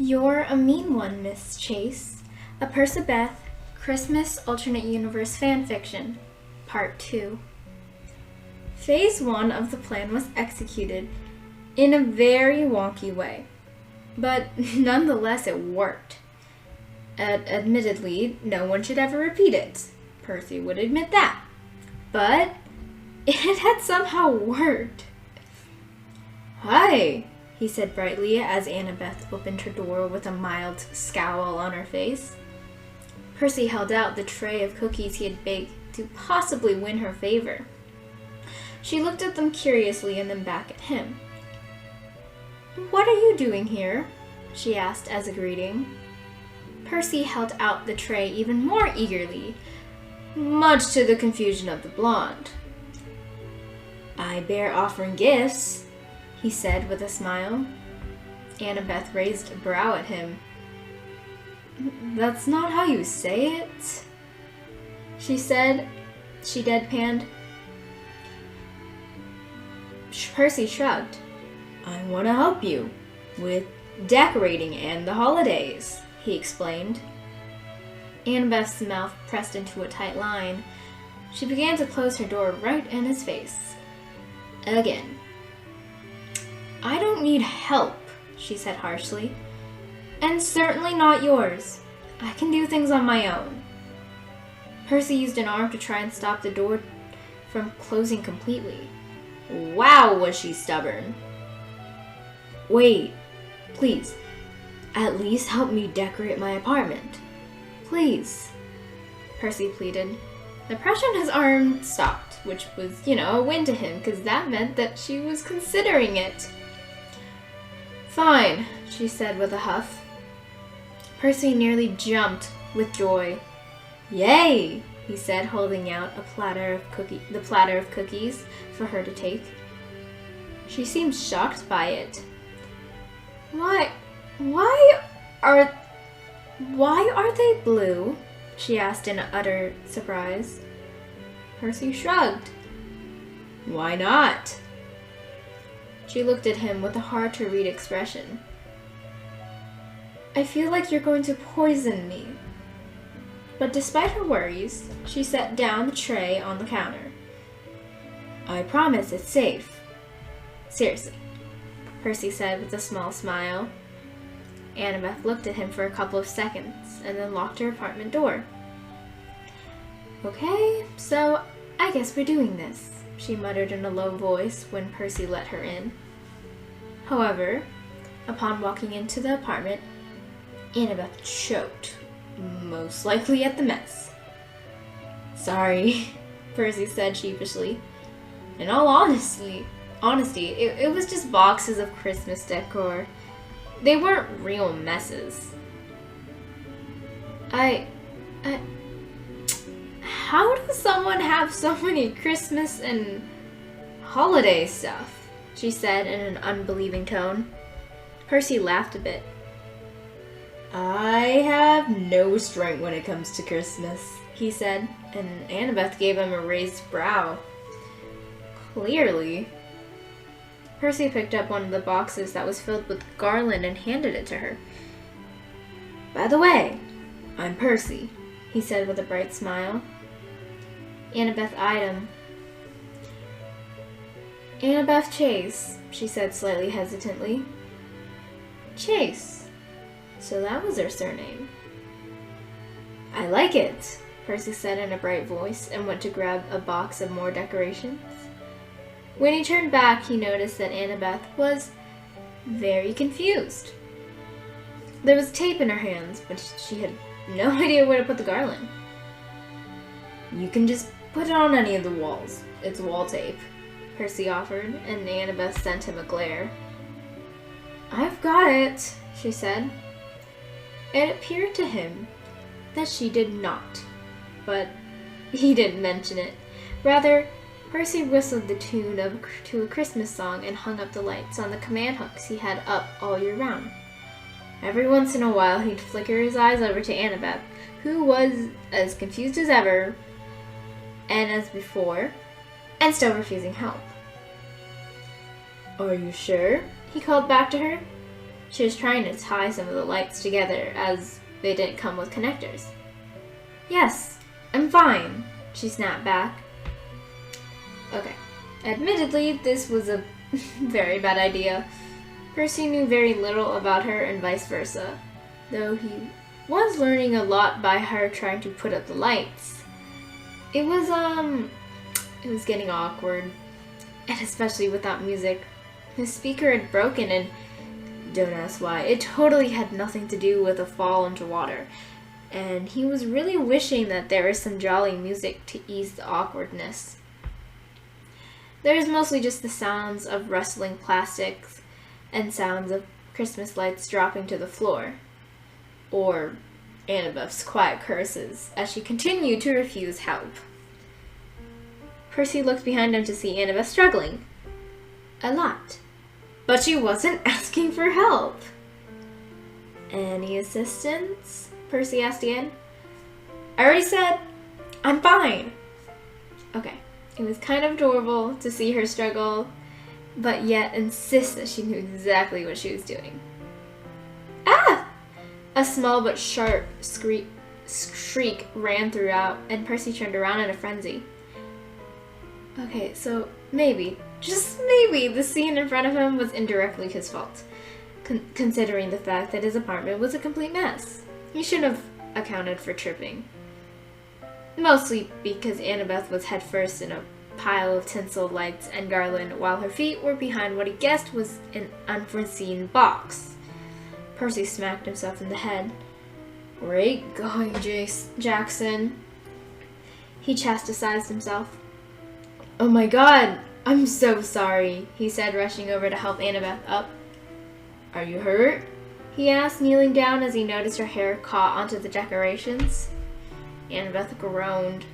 You're a mean one, Miss Chase. A Percabeth Christmas Alternate Universe Fanfiction, Part 2. Phase 1 of the plan was executed in a very wonky way, but nonetheless it worked. Admittedly, no one should ever repeat it. Percy would admit that. But it had somehow worked. "Hi," he said brightly as Annabeth opened her door with a mild scowl on her face. Percy held out the tray of cookies he had baked to possibly win her favor. She looked at them curiously and then back at him. "What are you doing here?" she asked as a greeting. Percy held out the tray even more eagerly, much to the confusion of the blonde. "I bear offering gifts," he said with a smile. Annabeth raised a brow at him. "That's not how you say it," she said. She deadpanned. Percy shrugged. "I want to help you with decorating and the holidays," he explained. Annabeth's mouth pressed into a tight line. She began to close her door right in his face. Again. "I don't need help," she said harshly. "And certainly not yours. I can do things on my own." Percy used an arm to try and stop the door from closing completely. Wow, was she stubborn. "Wait, please. At least help me decorate my apartment. Please," Percy pleaded. The pressure on his arm stopped, which was, a win to him, because that meant that she was considering it. "Fine," she said with a huff. Percy nearly jumped with joy. "Yay!" he said, holding out the platter of cookies for her to take. She seemed shocked by it. Why are they blue?" she asked in utter surprise. Percy shrugged. "Why not?" She looked at him with a hard-to-read expression. "I feel like you're going to poison me." But despite her worries, she set down the tray on the counter. "I promise it's safe. Seriously," Percy said with a small smile. Annabeth looked at him for a couple of seconds and then locked her apartment door. "Okay, so I guess we're doing this," she muttered in a low voice when Percy let her in. However, upon walking into the apartment, Annabeth choked, most likely at the mess. "Sorry," Percy said sheepishly. In all honesty, it was just boxes of Christmas decor. They weren't real messes. How does someone have so many Christmas and holiday stuff?" she said in an unbelieving tone. Percy laughed a bit. "I have no strength when it comes to Christmas," he said, and Annabeth gave him a raised brow. Clearly. Percy picked up one of the boxes that was filled with garland and handed it to her. "By the way, I'm Percy," he said with a bright smile. Annabeth eyed him. "Annabeth Chase," she said slightly hesitantly. "Chase. So that was her surname." "I like it," Percy said in a bright voice and went to grab a box of more decorations. When he turned back, he noticed that Annabeth was very confused. There was tape in her hands, but she had no idea where to put the garland. "You can just put it on any of the walls. It's wall tape," Percy offered, and Annabeth sent him a glare. "I've got it," she said. It appeared to him that she did not, but he didn't mention it. Rather, Percy whistled the tune to a Christmas song and hung up the lights on the command hooks he had up all year round. Every once in a while he'd flicker his eyes over to Annabeth, who was as confused as ever and as before, and still refusing help. "Are you sure?" he called back to her. She was trying to tie some of the lights together as they didn't come with connectors. Yes, I'm fine, she snapped back. Okay. Admittedly, this was a very bad idea. Percy knew very little about her and vice versa, though he was learning a lot by her trying to put up the lights. It was getting awkward, and especially without music. His speaker had broken and don't ask why. It totally had nothing to do with a fall into water, and he was really wishing that there was some jolly music to ease the awkwardness. There was mostly just the sounds of rustling plastics and sounds of Christmas lights dropping to the floor, or Annabeth's quiet curses as she continued to refuse help. Percy looked behind him to see Annabeth struggling. A lot. But she wasn't asking for help. Any assistance? Percy asked again. I already said, I'm fine. Okay, it was kind of adorable to see her struggle, but yet insist that she knew exactly what she was doing. Ah! A small but sharp shriek ran throughout, and Percy turned around in a frenzy. Okay, so maybe, just maybe, the scene in front of him was indirectly his fault, considering the fact that his apartment was a complete mess. He should have accounted for tripping. Mostly because Annabeth was headfirst in a pile of tinsel lights and garland, while her feet were behind what he guessed was an unforeseen box. Percy smacked himself in the head. Great going, Jackson. He chastised himself. Oh my god, I'm so sorry, he said, rushing over to help Annabeth up. Are you hurt? He asked, kneeling down as he noticed her hair caught onto the decorations. Annabeth groaned.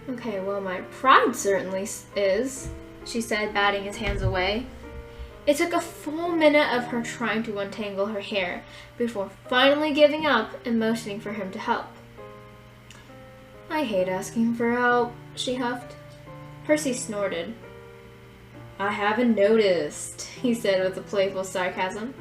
Okay, well, my pride certainly is, she said, batting his hands away. It took a full minute of her trying to untangle her hair before finally giving up and motioning for him to help. I hate asking for help, she huffed. Percy snorted. I haven't noticed, he said with a playful sarcasm.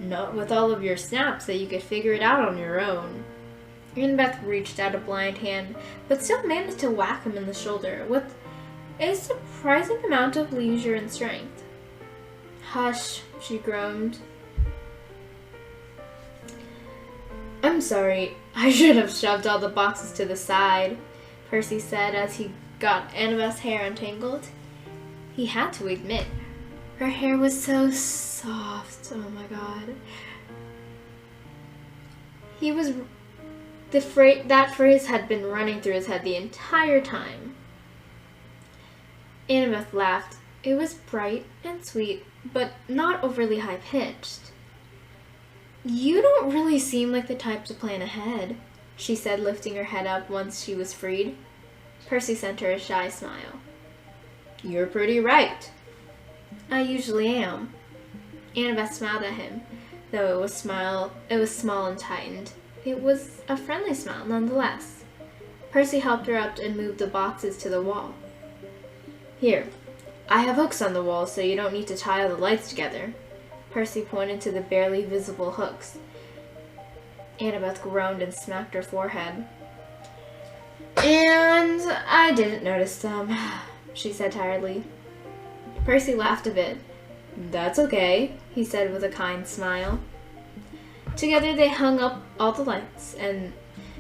Not with all of your snaps that you could figure it out on your own. Annabeth reached out a blind hand, but still managed to whack him in the shoulder with a surprising amount of leisure and strength. Hush, she groaned. I'm sorry, I should have shoved all the boxes to the side, Percy said as he got Annabeth's hair untangled. He had to admit, her hair was so soft. Oh my god. That phrase had been running through his head the entire time. Annabeth laughed. It was bright and sweet, but not overly high-pitched. You don't really seem like the type to plan ahead, she said, lifting her head up once she was freed. Percy sent her a shy smile. You're pretty right. I usually am. Annabeth smiled at him, though it was small and tightened. It was a friendly smile, nonetheless. Percy helped her up and moved the boxes to the wall. Here, I have hooks on the wall so you don't need to tie all the lights together. Percy pointed to the barely visible hooks. Annabeth groaned and smacked her forehead. And I didn't notice them, she said tiredly. Percy laughed a bit. That's okay, he said with a kind smile. Together they hung up all the lights, and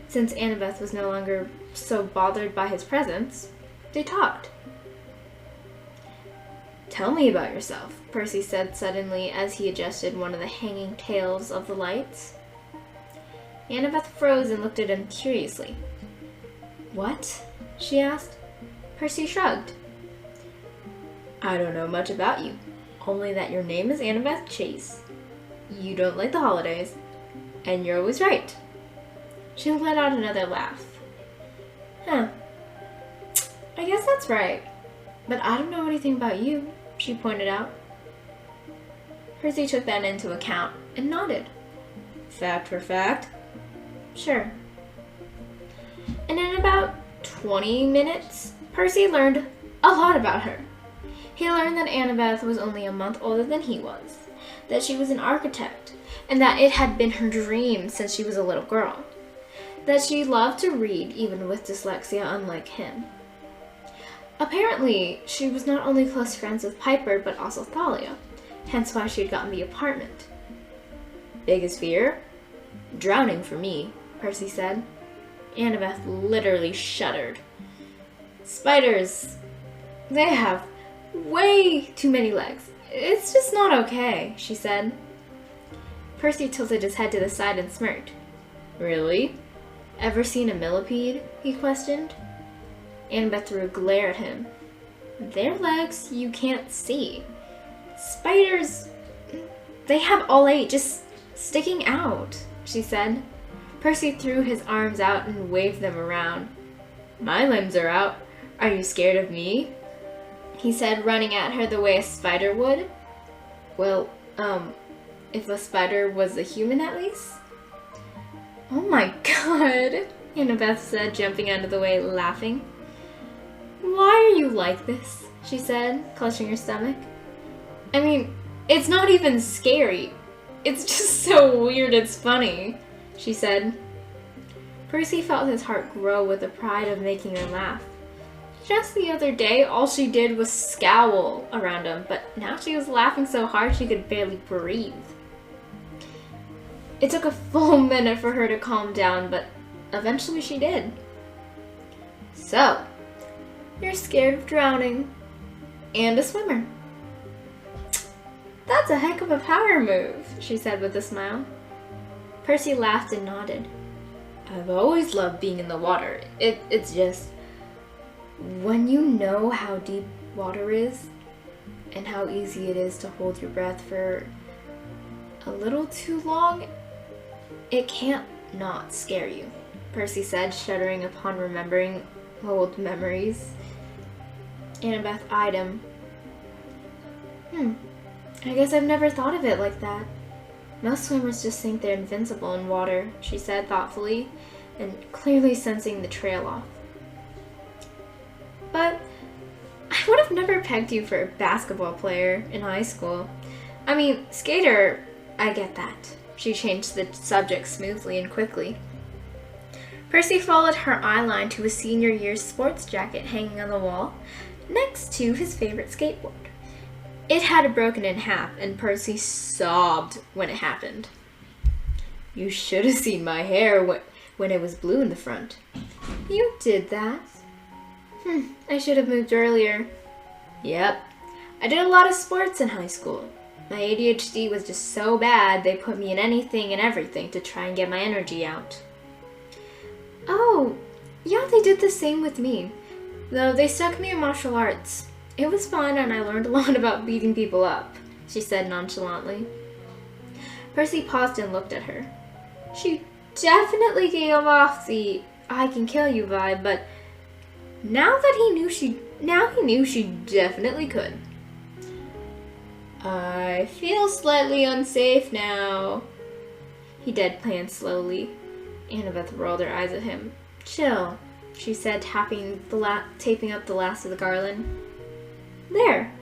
since Annabeth was no longer so bothered by his presence, they talked. Tell me about yourself, Percy said suddenly as he adjusted one of the hanging tails of the lights. Annabeth froze and looked at him curiously. What? She asked. Percy shrugged. I don't know much about you, only that your name is Annabeth Chase. You don't like the holidays, and you're always right. She let out another laugh. Huh. I guess that's right, but I don't know anything about you, she pointed out. Percy took that into account and nodded. Fact for fact? Sure. And in about 20 minutes, Percy learned a lot about her. He learned that Annabeth was only a month older than he was, that she was an architect, and that it had been her dream since she was a little girl. That she loved to read even with dyslexia, unlike him. Apparently, she was not only close friends with Piper, but also Thalia, hence why she had gotten the apartment. Biggest fear? Drowning for me, Percy said. Annabeth literally shuddered. Spiders, they have way too many legs. It's just not okay, she said. Percy tilted his head to the side and smirked. Really? Ever seen a millipede? He questioned. Annabeth threw a glare at him. Their legs you can't see. Spiders, they have all 8 just sticking out, she said. Percy threw his arms out and waved them around. My limbs are out. Are you scared of me? He said, running at her the way a spider would. Well, if a spider was a human at least? Oh my god, Annabeth said, jumping out of the way, laughing. Why are you like this? She said, clutching her stomach. I mean, it's not even scary. It's just so weird it's funny, she said. Percy felt his heart grow with the pride of making her laugh. Just the other day, all she did was scowl around him, but now she was laughing so hard she could barely breathe. It took a full minute for her to calm down, but eventually she did. So, you're scared of drowning, and a swimmer. That's a heck of a power move, she said with a smile. Percy laughed and nodded. I've always loved being in the water. It's just, when you know how deep water is, and how easy it is to hold your breath for a little too long, it can't not scare you, Percy said, shuddering upon remembering old memories. Annabeth eyed him. I guess I've never thought of it like that. Most swimmers just think they're invincible in water, she said thoughtfully, and clearly sensing the trail off. But I would have never pegged you for a basketball player in high school. I mean, skater, I get that. She changed the subject smoothly and quickly. Percy followed her eyeline to a senior year sports jacket hanging on the wall next to his favorite skateboard. It had broken in half, and Percy sobbed when it happened. You should have seen my hair when it was blue in the front. You did that? I should have moved earlier. Yep. I did a lot of sports in high school. My ADHD was just so bad, they put me in anything and everything to try and get my energy out. Oh, yeah, they did the same with me. Though they stuck me in martial arts. It was fun and I learned a lot about beating people up, she said nonchalantly. Percy paused and looked at her. She definitely gave off the I can kill you vibe, but now he knew she definitely could. I feel slightly unsafe now. He deadpanned slowly. Annabeth rolled her eyes at him. Chill, she said, taping up the last of the garland. There.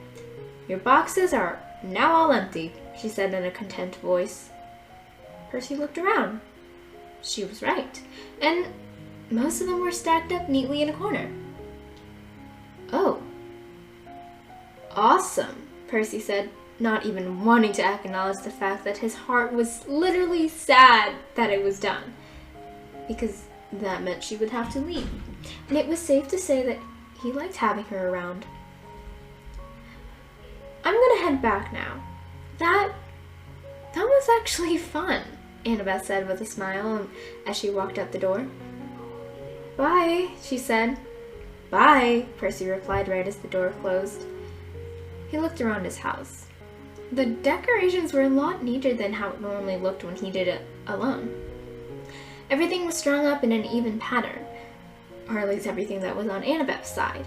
Your boxes are now all empty, she said in a content voice. Percy looked around. She was right, and most of them were stacked up neatly in a corner. Oh. Awesome, Percy said, not even wanting to acknowledge the fact that his heart was literally sad that it was done, because that meant she would have to leave, and it was safe to say that he liked having her around. I'm gonna head back now. That was actually fun, Annabeth said with a smile as she walked out the door. Bye, she said. Bye, Percy replied right as the door closed. He looked around his house. The decorations were a lot neater than how it normally looked when he did it alone. Everything was strung up in an even pattern, or at least everything that was on Annabeth's side.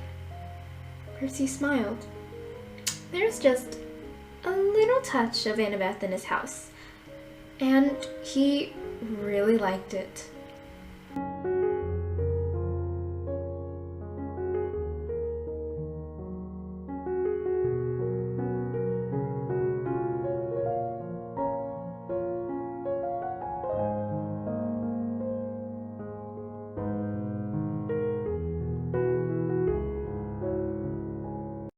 Percy smiled. There's just a little touch of Annabeth in his house, and he really liked it.